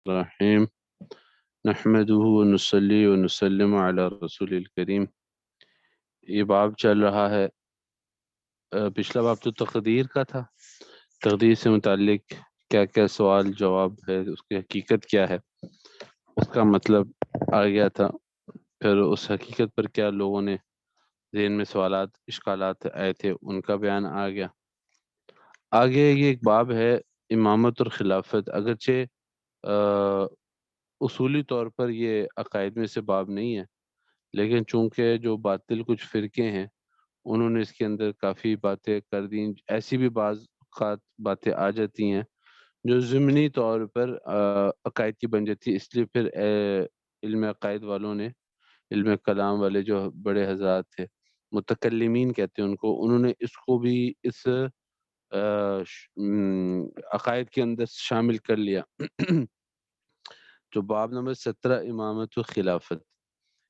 الرحیم نحمده ونصلی ونسلم علی رسول الکریم۔ یہ باب چل رہا ہے، پچھلا باب تو تقدیر کا تھا۔ تقدیر سے متعلق کیا کیا سوال جواب ہے، اس کی حقیقت کیا ہے، اس کا مطلب آ گیا تھا۔ پھر اس حقیقت پر کیا لوگوں نے ذہن میں سوالات اشکالات آئے تھے، ان کا بیان آ گیا۔ آگے یہ ایک باب ہے امامت اور خلافت۔ اگرچہ اصولی طور پر یہ عقائد میں سے باب نہیں ہے، لیکن چونکہ جو باطل کچھ فرقے ہیں انہوں نے اس کے اندر کافی باتیں کر دیں، ایسی بھی بعض اوقات باتیں آ جاتی ہیں جو ضمنی طور پر عقائد کی بن جاتی ہے۔ اس لیے پھر علم عقائد والوں نے، علم کلام والے جو بڑے حضرات تھے، متکلمین کہتے ہیں ان کو، انہوں نے اس کو بھی اس عقائد کے اندر شامل کر لیا۔ جو باب نمبر 17 امامت و خلافت۔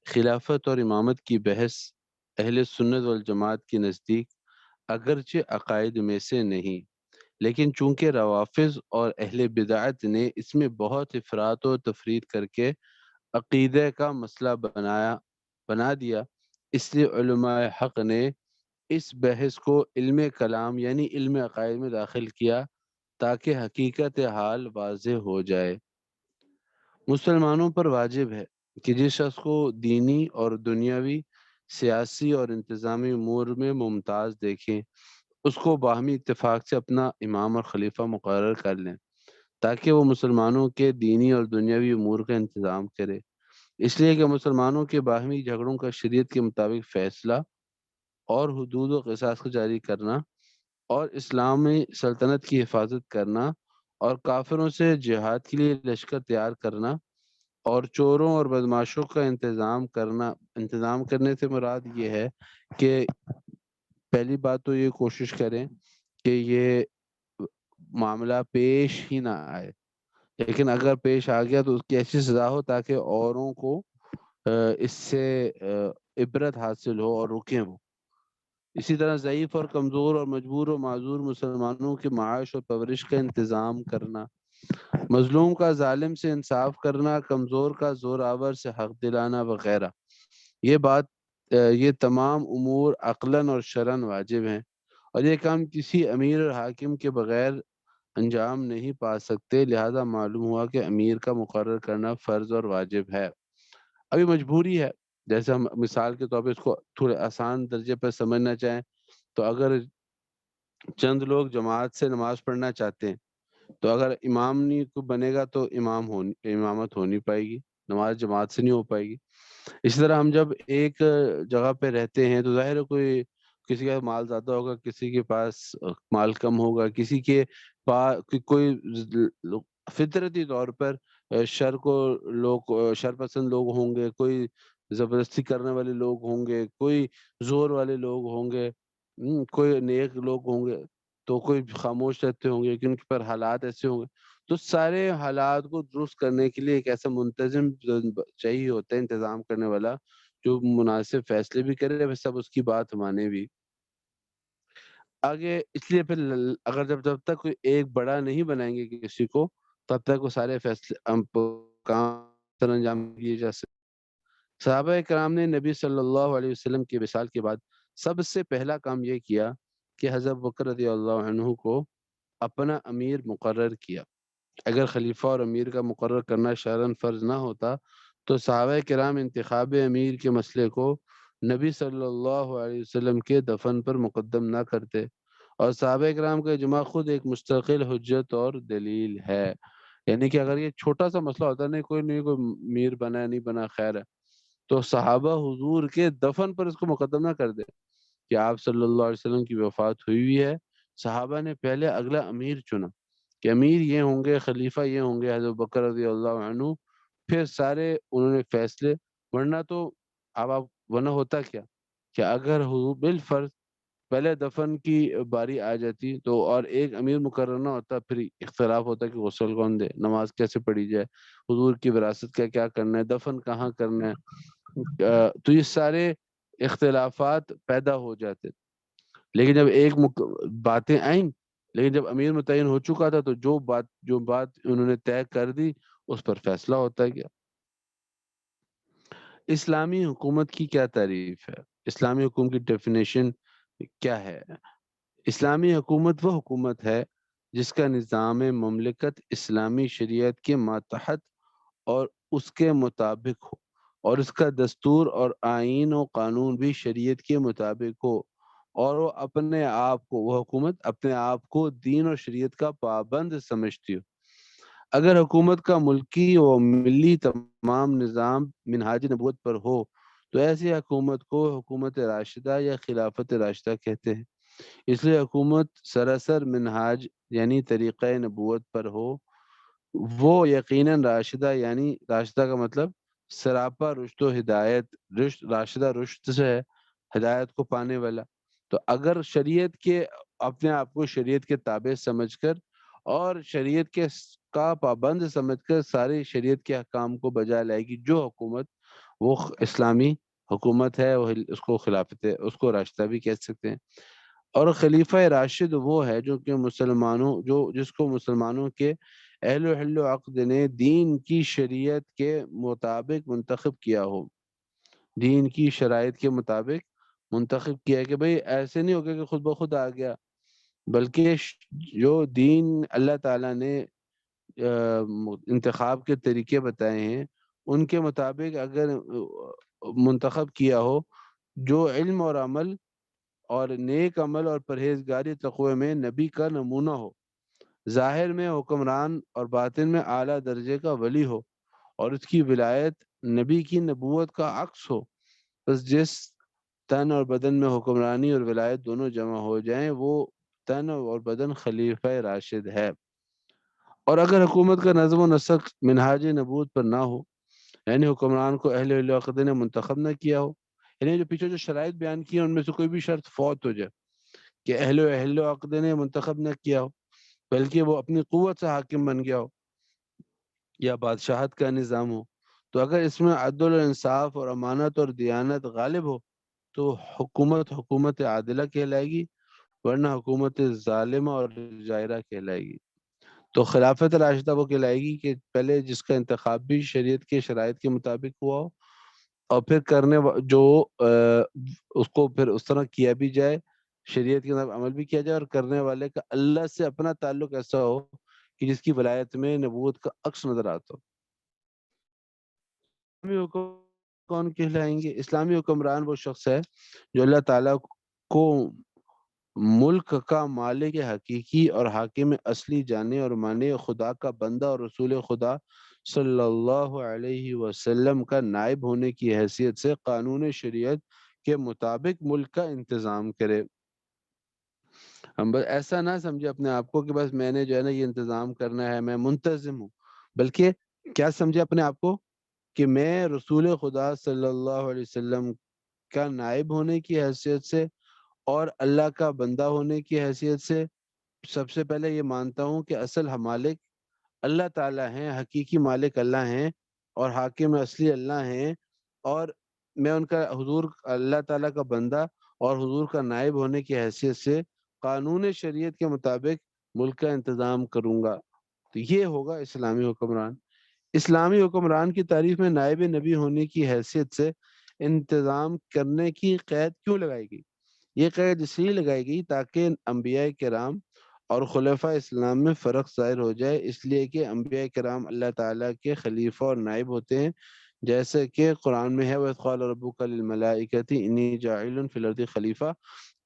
خلافت اور امامت کی بحث اہل سنت والجماعت کے نزدیک اگرچہ عقائد میں سے نہیں، لیکن چونکہ روافض اور اہل بدعت نے اس میں بہت افراط و تفرید کر کے عقیدہ کا مسئلہ بنا دیا، اس لیے علماء حق نے اس بحث کو علم کلام یعنی علم عقائد میں داخل کیا تاکہ حقیقت حال واضح ہو جائے۔ مسلمانوں پر واجب ہے کہ جس شخص کو دینی اور دنیاوی، سیاسی اور انتظامی امور میں ممتاز دیکھیں، اس کو باہمی اتفاق سے اپنا امام اور خلیفہ مقرر کر لیں تاکہ وہ مسلمانوں کے دینی اور دنیاوی امور کا انتظام کرے۔ اس لیے کہ مسلمانوں کے باہمی جھگڑوں کا شریعت کے مطابق فیصلہ اور حدود و قصاص کو جاری کرنا اور اسلامی سلطنت کی حفاظت کرنا اور کافروں سے جہاد کے لیے لشکر تیار کرنا اور چوروں اور بدماشوں کا انتظام کرنے سے مراد یہ ہے کہ پہلی بات تو یہ کوشش کریں کہ یہ معاملہ پیش ہی نہ آئے، لیکن اگر پیش آ گیا تو اس کی ایسی سزا ہو تاکہ اوروں کو اس سے عبرت حاصل ہو اور رکیں وہ۔ اسی طرح ضعیف اور کمزور اور مجبور و معذور مسلمانوں کے معاش اور پرورش کا انتظام کرنا، مظلوم کا ظالم سے انصاف کرنا، کمزور کا زور آور سے حق دلانا وغیرہ، یہ تمام امور عقلاً اور شرعاً واجب ہیں، اور یہ کام کسی امیر اور حاکم کے بغیر انجام نہیں پا سکتے، لہذا معلوم ہوا کہ امیر کا مقرر کرنا فرض اور واجب ہے۔ ابھی مجبوری ہے، جیسے ہم مثال کے طور پہ اس کو تھوڑے آسان درجے پر سمجھنا چاہیں تو اگر چند لوگ جماعت سے نماز پڑھنا چاہتے ہیں تو اگر امام نہیں کو بنے گا تو امامت ہو نہیں پائے گی، نماز جماعت سے نہیں ہو پائے گی۔ اسی طرح ہم جب ایک جگہ پہ رہتے ہیں تو ظاہر ہے کوئی کسی کا مال زیادہ ہوگا، کسی کے پاس مال کم ہوگا، کسی کے پاس کوئی فطرتی طور پر شر پسند لوگ ہوں گے، کوئی زبردستی کرنے والے لوگ ہوں گے، کوئی زور والے لوگ ہوں گے، کوئی نیک لوگ ہوں گے، تو کوئی خاموش رہتے ہوں گے کہ ان کے پر حالات ایسے ہوں گے۔ تو سارے حالات کو درست کرنے کے لیے ایک ایسا منتظم چاہیے ہوتا ہے، انتظام کرنے والا جو مناسب فیصلے بھی کرے، پھر سب اس کی بات مانے بھی۔ آگے اس لیے پھر اگر جب تک کوئی ایک بڑا نہیں بنائیں گے کسی کو، تب تک وہ سارے فیصلے کام انجام دیے جا سکتے۔ صحابہ کرام نے نبی صلی اللہ علیہ وسلم کی وصال کے بعد سب سے پہلا کام یہ کیا کہ حضرت بکر رضی اللہ عنہ کو اپنا امیر مقرر کیا۔ اگر خلیفہ اور امیر کا مقرر کرنا شرعاً فرض نہ ہوتا تو صحابہ کرام انتخاب امیر کے مسئلے کو نبی صلی اللہ علیہ وسلم کے دفن پر مقدم نہ کرتے، اور صحابہ کرام کا اجماع خود ایک مستقل حجت اور دلیل ہے۔ یعنی کہ اگر یہ چھوٹا سا مسئلہ ہوتا کوئی امیر بنا ہے نہیں بنا خیر ہے، تو صحابہ حضور کے دفن پر اس کو مقدم نہ کر دے کہ آپ صلی اللہ علیہ وسلم کی وفات ہوئی ہے، صحابہ نے پہلے اگلا امیر چنا کہ امیر یہ ہوں گے، خلیفہ یہ ہوں گے حضرت بکر رضی اللہ عنہ، پھر سارے انہوں نے فیصلے، ورنہ تو آپ ورنہ ہوتا کیا کہ اگر حضور بالفرض پہلے دفن کی باری آ جاتی تو اور ایک امیر مقرر نہ ہوتا، پھر اختلاف ہوتا کہ غسل کون دے، نماز کیسے پڑھی جائے، حضور کی وراثت کا کیا کرنا ہے، دفن کہاں کرنا ہے، تو یہ سارے اختلافات پیدا ہو جاتے۔ لیکن جب ایک باتیں آئیں، لیکن جب امیر متعین ہو چکا تھا تو جو بات انہوں نے طے کر دی اس پر فیصلہ ہوتا گیا۔ اسلامی حکومت کی کیا تعریف ہے؟ اسلامی حکومت کی ڈیفینیشن کیا ہے؟ اسلامی حکومت وہ حکومت ہے جس کا نظام مملکت اسلامی شریعت کے ماتحت اور اس کے مطابق ہو، اور اس کا دستور اور آئین و قانون بھی شریعت کے مطابق ہو، اور وہ حکومت اپنے آپ کو دین اور شریعت کا پابند سمجھتی ہو۔ اگر حکومت کا ملکی و ملی تمام نظام منہاج نبوت پر ہو تو ایسی حکومت کو حکومت راشدہ یا خلافت راشدہ کہتے ہیں۔ اس لیے حکومت سراسر منہاج یعنی طریقہ نبوت پر ہو، وہ یقیناً راشدہ، یعنی راشدہ کا مطلب سراپا رشد و ہدایت، راشدہ رشد سے ہے، ہدایت کو پانے والا۔ تو اگر شریعت کے اپنے آپ کو شریعت کے تابع سمجھ کر اور شریعت کے کا پابند سمجھ کر ساری شریعت کے احکام کو بجا لائے گی جو حکومت، وہ اسلامی حکومت ہے، اس کو خلافت ہے، اس کو راشدہ بھی کہہ سکتے ہیں۔ اور خلیفہ راشد وہ ہے جو کہ جس کو مسلمانوں کے اہل و حل و عقد نے دین کی شریعت کے مطابق منتخب کیا ہو، دین کی شرائط کے مطابق منتخب کیا ہے، کہ بھئی ایسے نہیں ہوگا کہ خود بخود آ گیا، بلکہ جو دین اللہ تعالیٰ نے انتخاب کے طریقے بتائے ہیں ان کے مطابق اگر منتخب کیا ہو، جو علم اور عمل اور نیک عمل اور پرہیزگاری تقوی میں نبی کا نمونہ ہو، ظاہر میں حکمران اور باطن میں اعلیٰ درجے کا ولی ہو، اور اس کی ولایت نبی کی نبوت کا عکس ہو، بس جس تن اور بدن میں حکمرانی اور ولایت دونوں جمع ہو جائیں وہ تن اور بدن خلیفہ راشد ہے۔ اور اگر حکومت کا نظم و نسق منہاج نبوت پر نہ ہو، یعنی حکمران کو اہل عقد نے منتخب نہ کیا ہو، یعنی جو پیچھے جو شرائط بیان کی ہیں ان میں سے کوئی بھی شرط فوت ہو جائے کہ اہل عقد نے منتخب نہ کیا ہو، بلکہ وہ اپنی قوت سے حاکم بن گیا ہو یا بادشاہت کا نظام ہو، تو اگر اس میں عدل و انصاف اور امانت اور دیانت غالب ہو تو حکومت عادلہ کہلائے گی، ورنہ حکومت ظالمہ اور جائرہ کہلائے گی۔ تو خلافت راشدہ وہ کہلائے گی کہ پہلے جس کا انتخاب بھی شریعت کے شرائط کے مطابق ہوا ہو، اور پھر اس کو پھر اس طرح کیا بھی جائے، شریعت کے مطابق عمل بھی کیا جائے، اور کرنے والے کا اللہ سے اپنا تعلق ایسا ہو کہ جس کی ولایت میں نبوت کا عکس نظر آتا ہو۔ اسلامی حکم کون کہلائیں گے؟ اسلامی حکمران وہ شخص ہے جو اللہ تعالیٰ کو ملک کا مالک حقیقی اور حاکم اصلی جانے اور مانے، خدا کا بندہ اور رسول خدا صلی اللہ علیہ وسلم کا نائب ہونے کی حیثیت سے قانون شریعت کے مطابق ملک کا انتظام کرے۔ ہم بس ایسا نہ سمجھے اپنے آپ کو کہ بس میں نے جو ہے نا یہ انتظام کرنا ہے، میں منتظم ہوں، بلکہ کیا سمجھے اپنے آپ کو کہ میں رسول خدا صلی اللہ علیہ وسلم کا نائب ہونے کی حیثیت سے اور اللہ کا بندہ ہونے کی حیثیت سے سب سے پہلے یہ مانتا ہوں کہ اصل مالک اللہ تعالیٰ ہیں، حقیقی مالک اللہ ہیں، اور حاکم اصلی اللہ ہیں، اور میں ان کا حضور اللہ تعالیٰ کا بندہ اور حضور کا نائب ہونے کی حیثیت سے قانون شریعت کے مطابق ملک کا انتظام کروں گا۔ تو یہ ہوگا اسلامی حکمران۔ اسلامی حکمران کی تعریف میں نائب نبی ہونے کی حیثیت سے انتظام کرنے کی قید کیوں لگائی گئی؟ یہ قید اس لیے لگائی گئی تاکہ انبیاء کرام اور خلفاء اسلام میں فرق ظاہر ہو جائے، اس لیے کہ انبیاء کرام اللہ تعالیٰ کے خلیفہ اور نائب ہوتے ہیں، جیسے کہ قرآن میں ہے وَإِذْ قَالَ رَبُّكَ لِلْمَلَائِكَةِ إِنِّي جَاعِلٌ فِي الْأَرْضِ خلیفہ،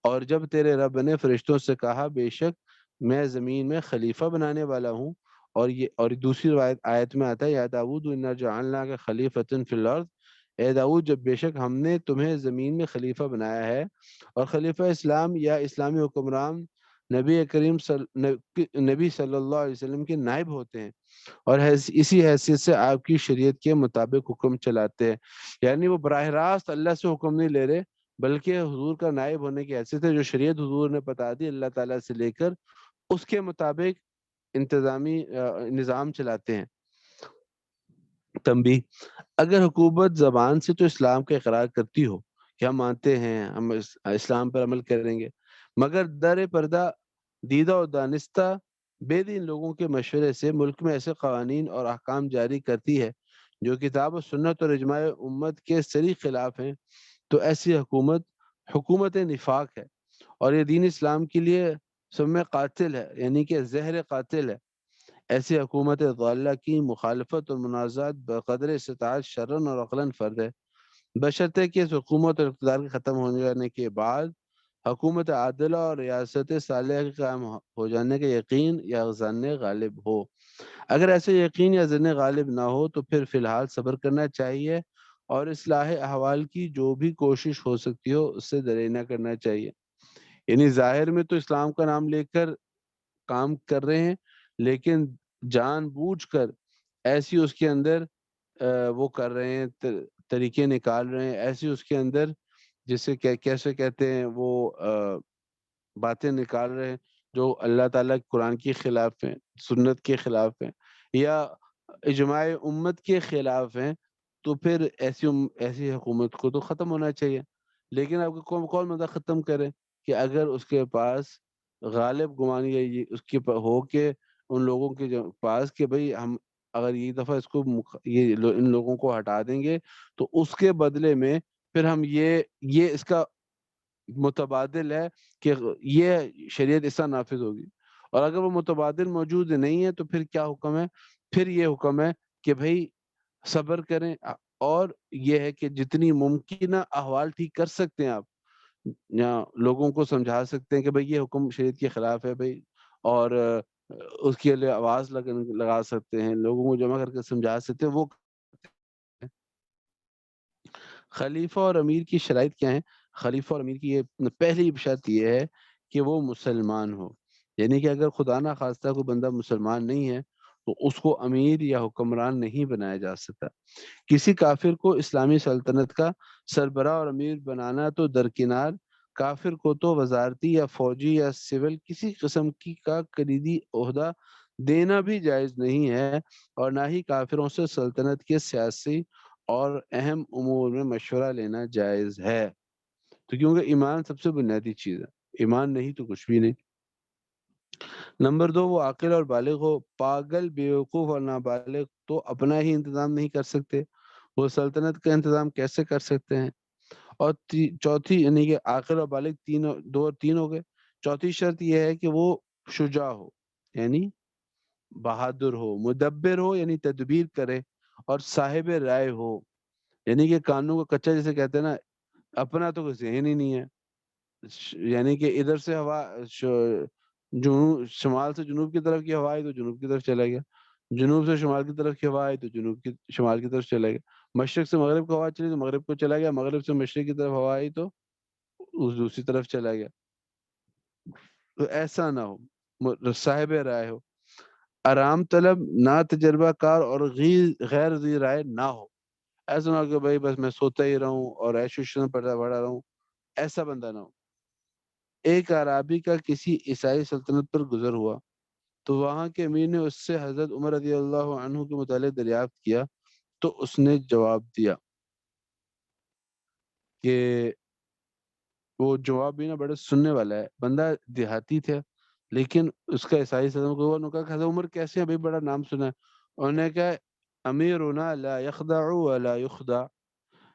اور جب تیرے رب نے فرشتوں سے کہا بے شک میں زمین میں خلیفہ بنانے والا ہوں، اور دوسری آیت میں آتا ہے یا داؤد انا جعلناک خلیفۃ فی الارض، اے داؤد جب بے شک ہم نے تمہیں زمین میں خلیفہ بنایا ہے، اور خلیفہ اسلام یا اسلامی حکمران نبی صلی اللہ علیہ وسلم کے نائب ہوتے ہیں، اور اسی حیثیت سے آپ کی شریعت کے مطابق حکم چلاتے ہیں، یعنی وہ براہ راست اللہ سے حکم نہیں لے رہے بلکہ حضور کا نائب ہونے کی حیثیت ہے، جو شریعت حضور نے بتا دی اللہ تعالیٰ سے لے کر اس کے مطابق انتظامی نظام چلاتے ہیں۔ تنبیہ: اگر حکومت زبان سے تو اسلام کا اقرار کرتی ہو کہ ہم مانتے ہیں، ہم اسلام پر عمل کریں گے، مگر در پردہ دیدہ و دانستہ بے دین لوگوں کے مشورے سے ملک میں ایسے قوانین اور احکام جاری کرتی ہے جو کتاب و سنت اور اجماع امت کے سری خلاف ہیں، تو ایسی حکومت نفاق ہے، اور یہ دین اسلام کے لیے سم قاتل ہے، یعنی کہ زہر قاتل ہے۔ ایسی حکومت ضالہ کی مخالفت اور منازعات بقدر استطاعت شرعاً اور عقلاً فرض ہے، بشرطے کہ اس حکومت اور اقتدار کے ختم ہو جانے کے بعد حکومت عادلہ اور ریاست صالحہ کے قائم ہو جانے کا یقین یا ظن غالب ہو۔ اگر ایسے یقین یا ظن غالب نہ ہو تو پھر فی الحال صبر کرنا چاہیے، اور اصلاح احوال کی جو بھی کوشش ہو سکتی ہو اس سے درینہ کرنا چاہیے۔ یعنی ظاہر میں تو اسلام کا نام لے کر کام کر رہے ہیں، لیکن جان بوجھ کر ایسی اس کے اندر وہ کر رہے ہیں، طریقے نکال رہے ہیں، ایسی اس کے اندر جسے کیسے کہتے ہیں وہ باتیں نکال رہے ہیں جو اللہ تعالیٰ قرآن کے خلاف ہیں، سنت کے خلاف ہیں، یا اجماع امت کے خلاف ہیں، تو پھر ایسی حکومت کو تو ختم ہونا چاہیے۔ لیکن آپ کو کون بندہ ختم کرے کہ اگر اس کے پاس غالب گمانی اس کے ہو کے ان لوگوں کے پاس کہ بھئی ہم اگر یہ دفعہ اس کو ان لوگوں کو ہٹا دیں گے تو اس کے بدلے میں پھر ہم یہ اس کا متبادل ہے کہ یہ شریعت اس طرح نافذ ہوگی، اور اگر وہ متبادل موجود نہیں ہے تو پھر کیا حکم ہے؟ پھر یہ حکم ہے کہ بھئی صبر کریں، اور یہ ہے کہ جتنی ممکنہ احوال ٹھیک کر سکتے ہیں آپ، یا لوگوں کو سمجھا سکتے ہیں کہ بھئی یہ حکم شریعت کے خلاف ہے بھئی، اور اس کے لیے آواز لگا سکتے ہیں، لوگوں کو جمع کر کے سمجھا سکتے ہیں، وہ خلیفہ اور امیر کی شرائط کیا ہیں؟ خلیفہ اور امیر کی یہ پہلی شرط یہ ہے کہ وہ مسلمان ہو، یعنی کہ اگر خدا نہ خواستہ کوئی بندہ مسلمان نہیں ہے تو اس کو امیر یا حکمران نہیں بنایا جا سکتا۔ کسی کافر کو اسلامی سلطنت کا سربراہ اور امیر بنانا تو درکنار، کافر کو تو وزارتی یا فوجی یا سول کسی قسم کا کلیدی عہدہ دینا بھی جائز نہیں ہے، اور نہ ہی کافروں سے سلطنت کے سیاسی اور اہم امور میں مشورہ لینا جائز ہے، تو کیونکہ ایمان سب سے بنیادی چیز ہے، ایمان نہیں تو کچھ بھی نہیں۔ نمبر 2، وہ عاقل اور بالغ ہو، پاگل، بیوقوف اور نابالغ تو اپنا ہی انتظام نہیں کر سکتے، وہ سلطنت کا انتظام کیسے کر سکتے ہیں؟ اور چوتھی، یعنی کہ عاقل اور بالغ دو اور تین ہو گئے، چوتھی شرط یہ ہے کہ وہ شجاع ہو، یعنی بہادر ہو، مدبر ہو یعنی تدبیر کرے، اور صاحب رائے ہو، یعنی کہ قانون کا کچا جسے کہتے ہیں نا، اپنا تو کوئی ذہن ہی نہیں ہے، یعنی کہ ادھر سے ہوا شمال سے جنوب کی طرف کی ہوا آئی تو جنوب کی طرف چلا گیا، جنوب سے شمال کی طرف کی ہوا آئی تو شمال کی طرف چلا گیا، مشرق سے مغرب کو ہوا چلی تو مغرب کو چلا گیا، مغرب سے مشرق کی طرف ہوا آئی تو اس دوسری طرف چلا گیا۔ تو ایسا نہ ہو، صاحب رائے ہو، آرام طلب، نہ تجربہ کار اور غیر ذی رائے نہ ہو، ایسا نہ ہو کہ بھائی بس میں سوتا ہی رہوں اور عیش و عشرت پڑھا رہا ہوں، ایسا بندہ نہ ہو۔ ایک عرابی کا کسی عیسائی سلطنت پر گزر ہوا تو وہاں کے امیر نے اس سے حضرت عمر رضی اللہ عنہ کے متعلق دریافت کیا، تو اس نے جواب دیا کہ وہ جواب بھی نا بڑے سننے والا ہے، بندہ دیہاتی تھا لیکن اس کا عیسائی سلطنت کو، انہوں نے کہا کہ حضرت عمر کیسے ہیں بھائی، بڑا نام سنا ہے، انہوں نے کہا امیرنا لا یخدع ولا یخدع،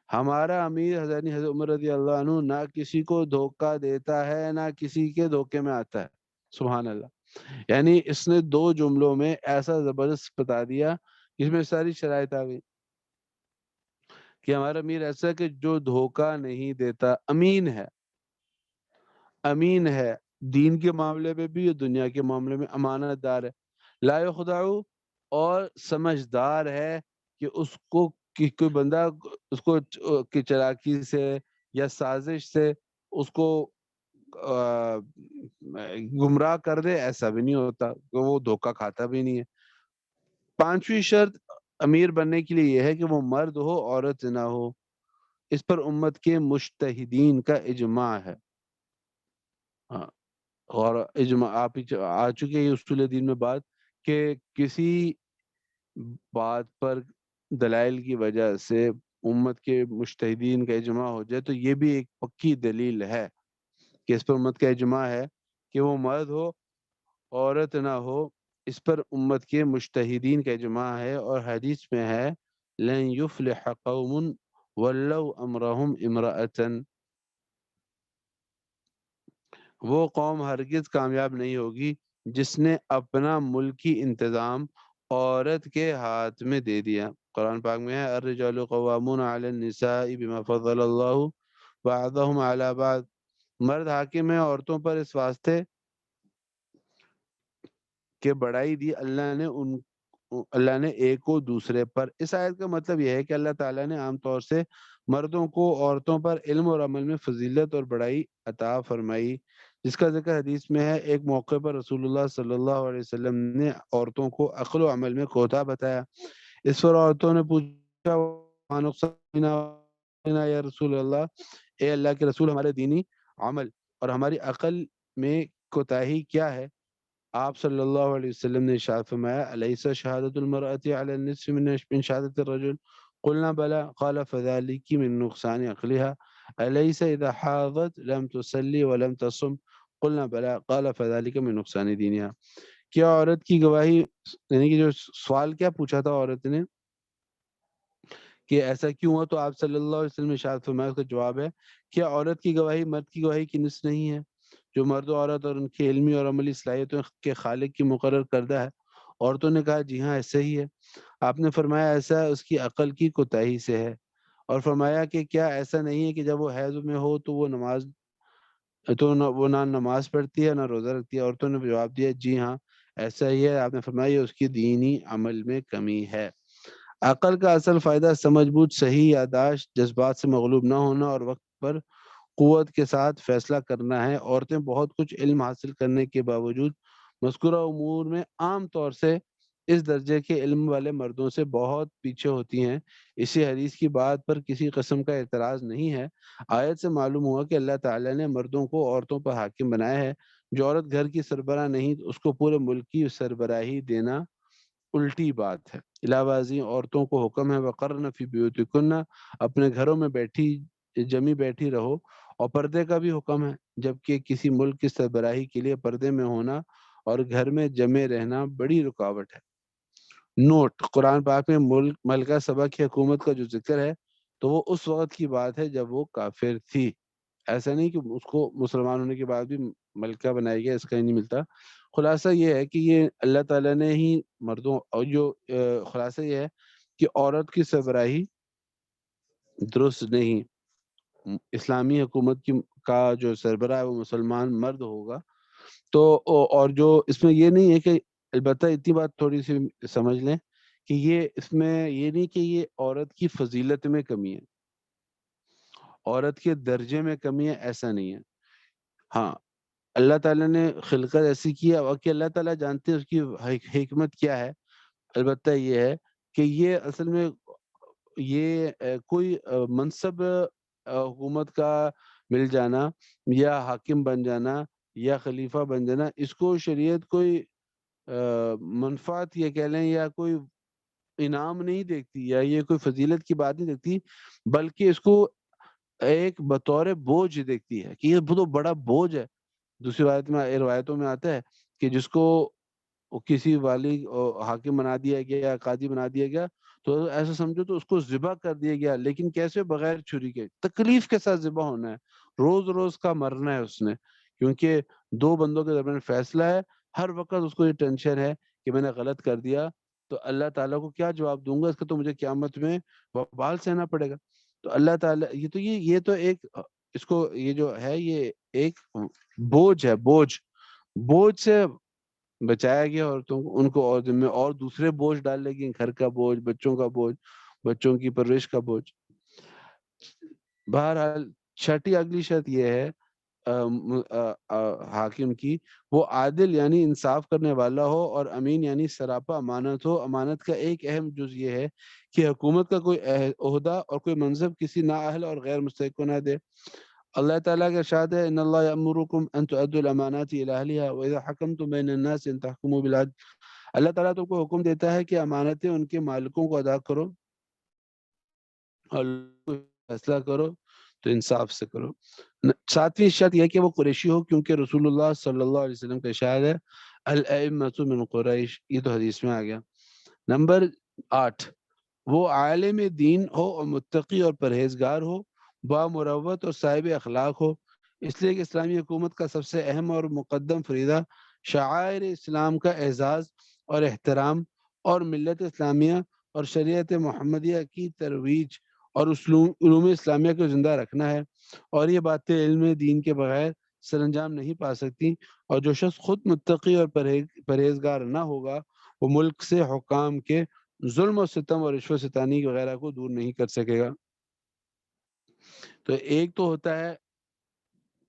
ہمارا امیر حضرت عمر رضی اللہ عنہ نہ کسی کو دھوکہ دیتا ہے نہ کسی کے دھوکے میں آتا ہے، سبحان اللہ۔ یعنی اس نے دو جملوں میں ایسا زبردست بتا دیا جس میں ساری شرائط آ گئی کہ ہمارا امیر ایسا ہے کہ جو دھوکہ نہیں دیتا، امین ہے، امین ہے، دین کے معاملے میں بھی اور دنیا کے معاملے میں امانت دار ہے، لا یخدع، اور سمجھدار ہے کہ اس کو کوئی بندہ اس کو کی چلاکی سے یا سازش سے اس کو گمراہ کر دے، ایسا بھی نہیں ہوتا کہ وہ دھوکہ کھاتا بھی نہیں ہے۔ پانچویں شرط امیر بننے کے لیے یہ ہے کہ وہ مرد ہو، عورت نہ ہو، اس پر امت کے مجتہدین کا اجماع ہے۔ ہاں، اور اجماع آپ ہی آ چکے ہیں اصول دین میں بات کہ کسی بات پر دلائل کی وجہ سے امت کے مجتہدین کا اجماع ہو جائے تو یہ بھی ایک پکی دلیل ہے کہ اس پر امت کا اجماع ہے کہ وہ مرد ہو، عورت نہ ہو، اس پر امت کے مجتہدین کا اجماع ہے، اور حدیث میں ہے لن یفلح قوم ولو امرهم امرأة، وہ قوم ہرگز کامیاب نہیں ہوگی جس نے اپنا ملکی انتظام عورت کے ہاتھ میں دے دیا۔ قرآن پاک میں ہے الرجال قوامون علی النساء بما فضل اللہ بعضهم علی بعض، مرد حاکم ہیں عورتوں پر اس واسطے کہ بڑائی دی اللہ نے ایک کو دوسرے پر۔ اس آیت کا مطلب یہ ہے کہ اللہ تعالیٰ نے عام طور سے مردوں کو عورتوں پر علم اور عمل میں فضیلت اور بڑائی عطا فرمائی، جس کا ذکر حدیث میں ہے۔ ایک موقع پر رسول اللہ صلی اللہ علیہ وسلم نے عورتوں کو عقل و عمل میں کوتا بتایا۔ اس پر عورتوں نے پوچھا "وما نقصاننا یا رسول اللہ"، اے اللہ کے رسول ہمارے دینی عمل اور ہماری عقل میں کوتاہی کیا ہے؟ آپ صلی اللہ علیہ وسلم نے ارشاد فرمایا الیس شہادت المرأة علی النصف من شہادت الرجل، قلنا بلا، قال فذلك من نقصان عقلها، الیس اذا حاضت لم تصلی ولم تصم، قلنا بلا، قال فذلك من نقصان دینها۔ کیا عورت کی گواہی، یعنی کہ جو سوال کیا پوچھا تھا عورت نے کہ ایسا کیوں ہوا، تو آپ صلی اللہ علیہ وسلم نے ارشاد فرمایا، اس کا جواب ہے کیا عورت کی گواہی مرد کی گواہی کی نصف نہیں ہے؟ جو مرد و عورت اور ان کی علمی اور عملی صلاحیتوں کے خالق کی مقرر کردہ ہے۔ عورتوں نے کہا جی ہاں ایسا ہی ہے۔ آپ نے فرمایا ایسا اس کی عقل کی کوتاہی سے ہے، اور فرمایا کہ کیا ایسا نہیں ہے کہ جب وہ حیض میں ہو تو وہ نہ نماز پڑھتی ہے نہ روزہ رکھتی ہے؟ عورتوں نے جواب دیا جی ہاں ایسا ہی ہے۔ آپ نے فرمایا یہ اس کی دینی عمل میں کمی ہے۔ عقل کا اصل فائدہ سمجھ بوجھ، صحیح یاداشت، جذبات سے مغلوب نہ ہونا اور وقت پر قوت کے ساتھ فیصلہ کرنا ہے۔ عورتیں بہت کچھ علم حاصل کرنے کے باوجود مذکورہ امور میں عام طور سے اس درجے کے علم والے مردوں سے بہت پیچھے ہوتی ہیں۔ اسی حدیث کی بات پر کسی قسم کا اعتراض نہیں ہے۔ آیت سے معلوم ہوا کہ اللہ تعالیٰ نے مردوں کو عورتوں پر حاکم بنایا ہے۔ جو عورت گھر کی سربراہ نہیں اس کو پورے ملک کی سربراہی دینا الٹی بات ہے۔ علاوہ ازیں عورتوں کو حکم ہے وقرن فی بیوتکن، اپنے گھروں میں جمی بیٹھی رہو، اور پردے کا بھی حکم ہے، جبکہ کسی ملک کی سربراہی کے لیے پردے میں ہونا اور گھر میں جمے رہنا بڑی رکاوٹ ہے۔ نوٹ: قرآن پاک میں ملکہ سبا کی حکومت کا جو ذکر ہے تو وہ اس وقت کی بات ہے جب وہ کافر تھی، ایسا نہیں کہ اس کو مسلمان ہونے کے بعد بھی ملکہ بنایا گیا، اس کا ہی نہیں ملتا۔ خلاصہ یہ ہے کہ یہ اللہ تعالیٰ نے ہی مردوں، اور جو خلاصہ یہ ہے کہ عورت کی سربراہی درست نہیں۔ اسلامی حکومت کا جو سربراہ ہے وہ مسلمان مرد ہوگا۔ تو اور جو اس میں یہ نہیں ہے کہ، البتہ اتنی بات تھوڑی سی سمجھ لیں کہ یہ اس میں یہ نہیں کہ یہ عورت کی فضیلت میں کمی ہے، عورت کے درجے میں کمی ہے، ایسا نہیں ہے۔ ہاں اللہ تعالیٰ نے خلقت ایسی کی ہے، اور کہ اللہ تعالیٰ جانتے ہیں اس کی حکمت کیا ہے۔ البتہ یہ ہے کہ یہ اصل میں یہ کوئی منصب حکومت کا مل جانا یا حاکم بن جانا یا خلیفہ بن جانا، اس کو شریعت کوئی منفعت یہ کہہ لیں یا کوئی انعام نہیں دیکھتی، یا یہ کوئی فضیلت کی بات نہیں دیکھتی، بلکہ اس کو ایک بطور بوجھ دیکھتی ہے کہ یہ بہت بڑا بوجھ ہے۔ دوسری روایتوں میں آتا ہے کہ جس کو کسی والی حاکم بنا دیا گیا، قاضی بنا دیا گیا، تو ایسا سمجھو تو اس کو ذبح کر دیا گیا، لیکن کیسے؟ بغیر چھری کے، تکلیف کے ساتھ ذبح ہونا ہے، روز روز کا مرنا ہے اس نے، کیونکہ دو بندوں کے درمیان فیصلہ ہے۔ ہر وقت اس کو یہ ٹینشن ہے کہ میں نے غلط کر دیا تو اللہ تعالیٰ کو کیا جواب دوں گا، اس کا تو مجھے قیامت میں وبال سہنا پڑے گا۔ تو اللہ تعالیٰ یہ تو ایک، اس کو یہ جو ہے یہ ایک بوجھ ہے، بوجھ سے بچایا گیا عورتوں کو، ان کو اور ذمہ اور دوسرے بوجھ ڈال لے گی، گھر کا بوجھ، بچوں کا بوجھ، بچوں کی پرورش کا بوجھ۔ بہرحال چھٹی اگلی شرط یہ ہے حاکم کی، وہ عادل یعنی انصاف کرنے والا ہو، اور امین یعنی سراپا امانت ہو۔ امانت کا ایک اہم جز یہ ہے کہ حکومت کا کوئی عہدہ اور کوئی منصب کسی نااہل اور غیر مستحق کو نہ دے۔ اللہ تعالیٰ کا ارشاد ہے ان اللہ یأمرکم ان تؤدوا الامانات الی اہلها واذا حکمتم بین الناس ان تحکموا بالعدل۔ اللہ تعالیٰ تم کو حکم دیتا ہے کہ امانتیں ان کے مالکوں کو ادا کرو، اور فیصلہ کرو تو انصاف سے کرو۔ ساتویں شرط یہ کہ وہ قریشی ہو، کیونکہ رسول اللہ صلی اللہ علیہ وسلم کا ارشاد ہے الائمۃ من قریش، یہ تو حدیث میں آ گیا۔ نمبر 8، وہ عالم دین ہو اور متقی اور پرہیزگار ہو، بامروت اور صاحب اخلاق ہو، اس لیے کہ اسلامی حکومت کا سب سے اہم اور مقدم فریضہ شعائر اسلام کا اعزاز اور احترام، اور ملت اسلامیہ اور شریعت محمدیہ کی ترویج اور علوم اسلامیہ کو زندہ رکھنا ہے، اور یہ باتیں علم دین کے بغیر سر انجام نہیں پا سکتی، اور جو شخص خود متقی اور پرہیزگار نہ ہوگا وہ ملک سے حکام کے ظلم و ستم اور رشوت ستانی وغیرہ کو دور نہیں کر سکے گا۔ تو ایک تو ہوتا ہے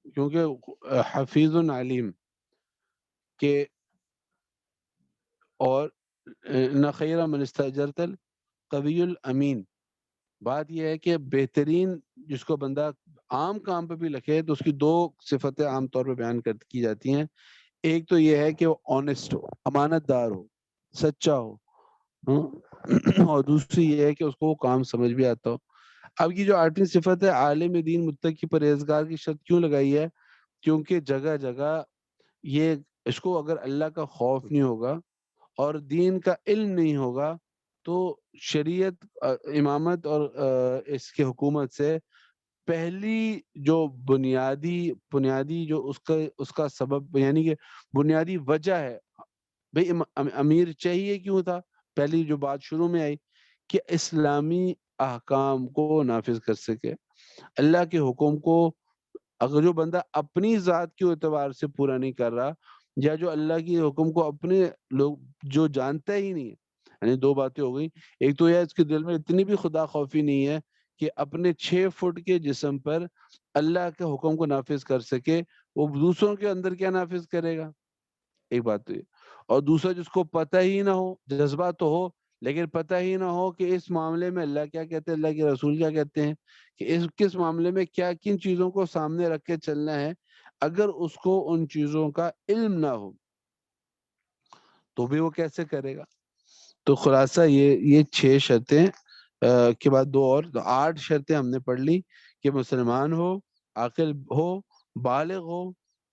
کیونکہ حفیظ علیم کہ، اور نہ خیر من استاجرت القوی الامین، بات یہ ہے کہ بہترین جس کو بندہ عام کام پہ بھی لکھے تو اس کی دو صفتیں عام طور پہ بیان کی جاتی ہیں۔ ایک تو یہ ہے کہ وہ آنےسٹ ہو، امانت دار ہو، سچا ہو، اور دوسری یہ ہے کہ اس کو وہ کام سمجھ بھی آتا ہو۔ اب یہ جو 8ویں صفت ہے عالم دین متقی پرہیزگار کی شرط کیوں لگائی ہے؟ کیونکہ جگہ جگہ یہ اس کو اگر اللہ کا خوف نہیں ہوگا اور دین کا علم نہیں ہوگا تو شریعت، امامت اور اس کی حکومت سے پہلی جو بنیادی جو اس کا سبب، یعنی کہ بنیادی وجہ ہے بھئی امیر چاہیے کیوں تھا، پہلی جو بات شروع میں آئی کہ اسلامی احکام کو نافذ کر سکے، اللہ کے حکم کو۔ اگر جو بندہ اپنی ذات کے اعتبار سے پورا نہیں کر رہا، یا جو اللہ کی حکم کو اپنے لوگ جو جانتا ہی نہیں ہے، یعنی دو باتیں ہو گئی، ایک تو یہ اس کے دل میں اتنی بھی خدا خوفی نہیں ہے کہ اپنے 6 فٹ کے جسم پر اللہ کے حکم کو نافذ کر سکے، وہ دوسروں کے اندر کیا نافذ کرے گا؟ ایک بات تو یہ، اور دوسرا جس کو پتہ ہی نہ ہو، جذبہ تو ہو لیکن پتہ ہی نہ ہو کہ اس معاملے میں اللہ کیا کہتے ہیں، اللہ کے رسول کیا کہتے ہیں، کہ اس کس معاملے میں کیا کن چیزوں کو سامنے رکھ کے چلنا ہے، اگر اس کو ان چیزوں کا علم نہ ہو تو بھی وہ کیسے کرے گا؟ تو خلاصہ یہ 6 شرطیں کے بعد 2 اور 8 شرطیں ہم نے پڑھ لی کہ مسلمان ہو، عاقل ہو، بالغ ہو،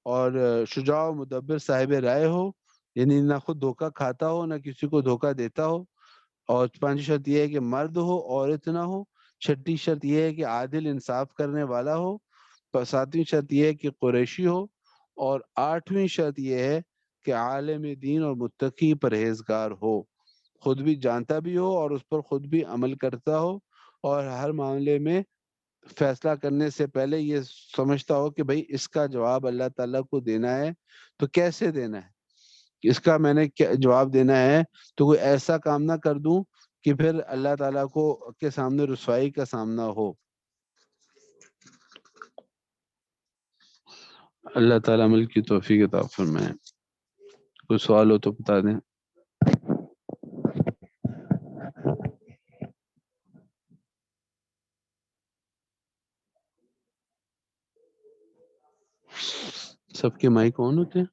اور شجاع و مدبر صاحب رائے ہو، یعنی نہ خود دھوکہ کھاتا ہو نہ کسی کو دھوکہ دیتا ہو، اور 5 شرط یہ ہے کہ مرد ہو عورت نہ ہو، 6 شرط یہ ہے کہ عادل انصاف کرنے والا ہو، 7ویں شرط یہ ہے کہ قریشی ہو، اور 8ویں شرط یہ ہے کہ عالم دین اور متقی پرہیزگار ہو، خود بھی جانتا بھی ہو اور اس پر خود بھی عمل کرتا ہو، اور ہر معاملے میں فیصلہ کرنے سے پہلے یہ سمجھتا ہو کہ بھئی اس کا جواب اللہ تعالیٰ کو دینا ہے تو کیسے دینا ہے، اس کا میں نے جواب دینا ہے تو کوئی ایسا کام نہ کر دوں کہ پھر اللہ تعالیٰ کو کے سامنے رسوائی کا سامنا ہو۔ اللہ تعالیٰ عمل کی توفیق عطا فرمائے۔ کوئی سوال ہو تو بتا دیں۔ سب کے مائک آن ہوتے ہیں؟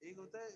ایک ہوتا ہے